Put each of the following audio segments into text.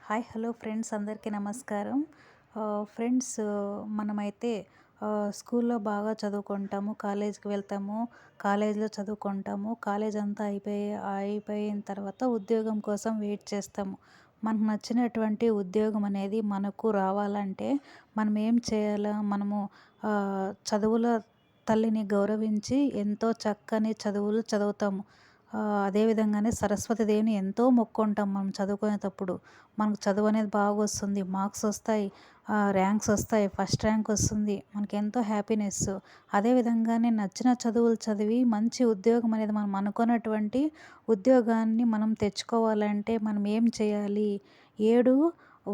Hi hello friends, అందరికీ నమస్కారం. Friends, మనమైతే స్కూల్లో బాగా చదువుకుంటాము, కాలేజీకి వెళ్తాము, కాలేజీలో చదువుకుంటాము. కాలేజ్ అంతా అయిపోయిన తర్వాత ఉద్యోగం కోసం వెయిట్ చేస్తాము. మనకు నచ్చినటువంటి ఉద్యోగం అనేది మనకు రావాలంటే మనం ఏం చేయాలా? మనము చదువుల తల్లిని గౌరవించి ఎంతో చక్కని చదువులు చదువుతాము. అదే విధంగానే సరస్వతి దేవిని ఎంతో మొక్కుంటాం మనం చదువుకునేటప్పుడు. మనకు చదువు అనేది బాగా వస్తుంది, మార్క్స్ వస్తాయి, ర్యాంక్స్ వస్తాయి, ఫస్ట్ ర్యాంక్ వస్తుంది, మనకెంతో హ్యాపీనెస్. అదే విధంగానే నచ్చిన చదువులు చదివి మంచి ఉద్యోగం అనేది మనం అనుకున్నటువంటి ఉద్యోగాన్ని మనం తెచ్చుకోవాలంటే మనం ఏం చేయాలి? 7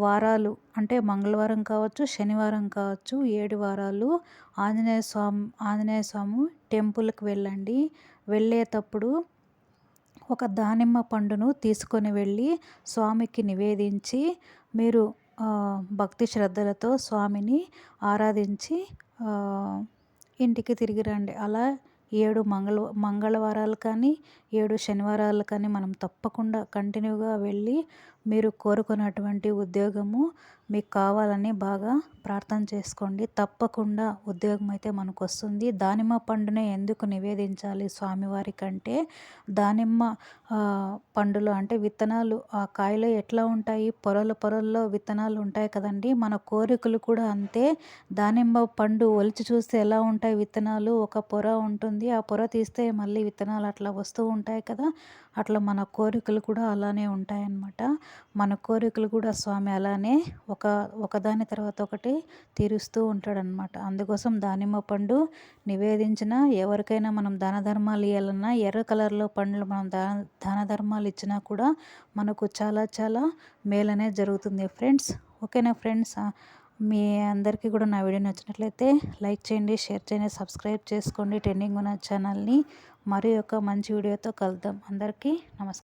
వారాలు అంటే మంగళవారం కావచ్చు, శనివారం కావచ్చు, 7 వారాలు ఆంజనేయ స్వామి టెంపుల్కి వెళ్ళండి. వెళ్ళేటప్పుడు ఒక దానిమ్మ పండును తీసుకొని వెళ్ళి స్వామికి నివేదించి మీరు భక్తి శ్రద్ధలతో స్వామిని ఆరాధించి ఇంటికి తిరిగి రండి. అలా 7 మంగళవారాలు కానీ 7 శనివారాలు కానీ మనం తప్పకుండా కంటిన్యూగా వెళ్ళి మీరు కోరుకున్నటువంటి ఉద్యోగము మీకు కావాలని బాగా ప్రార్థన చేసుకోండి. తప్పకుండా ఉద్యోగం అయితే మనకు వస్తుంది. దానిమ్మ పండునే ఎందుకు నివేదించాలి స్వామివారికి అంటే, దానిమ్మ పండులో అంటే విత్తనాలు ఆ కాయలో ఎట్లా ఉంటాయి, పొరల్లో విత్తనాలు ఉంటాయి కదండి. మన కోరికలు కూడా అంతే. దానిమ్మ పండు ఒలిచి చూస్తే ఎలా ఉంటాయి విత్తనాలు? ఒక పొర ఉంటుంది, ఆ పొర తీస్తే మళ్ళీ విత్తనాలు అట్లా వస్తూ ఉంటాయి కదా. అట్లా మన కోరికలు కూడా అలానే ఉంటాయన్నమాట. మన కోరికలు కూడా స్వామి అలానే ఒకదాని తర్వాత ఒకటి తీరుస్తూ ఉంటాడనమాట. అందుకోసం దానిమ్మ పండు నివేదించిన ఎవరికైనా మనం దాన ధర్మాలు ఇవ్వాలన్నా ఎర్ర కలర్లో పండ్లు మనం దాన ధర్మాలు ఇచ్చినా కూడా మనకు చాలా చాలా మేలనే జరుగుతుంది ఫ్రెండ్స్. ఓకేనా ఫ్రెండ్స్? మీ అందరికీ కూడా నా వీడియో నచ్చినట్లయితే లైక్ చేయండి, షేర్ చేయండి, సబ్స్క్రైబ్ చేసుకోండి ట్రెండింగ్ ఉన్న ఛానల్ని. మరి ఒక మంచి వీడియోతో కలుద్దాం. అందరికీ నమస్కారం.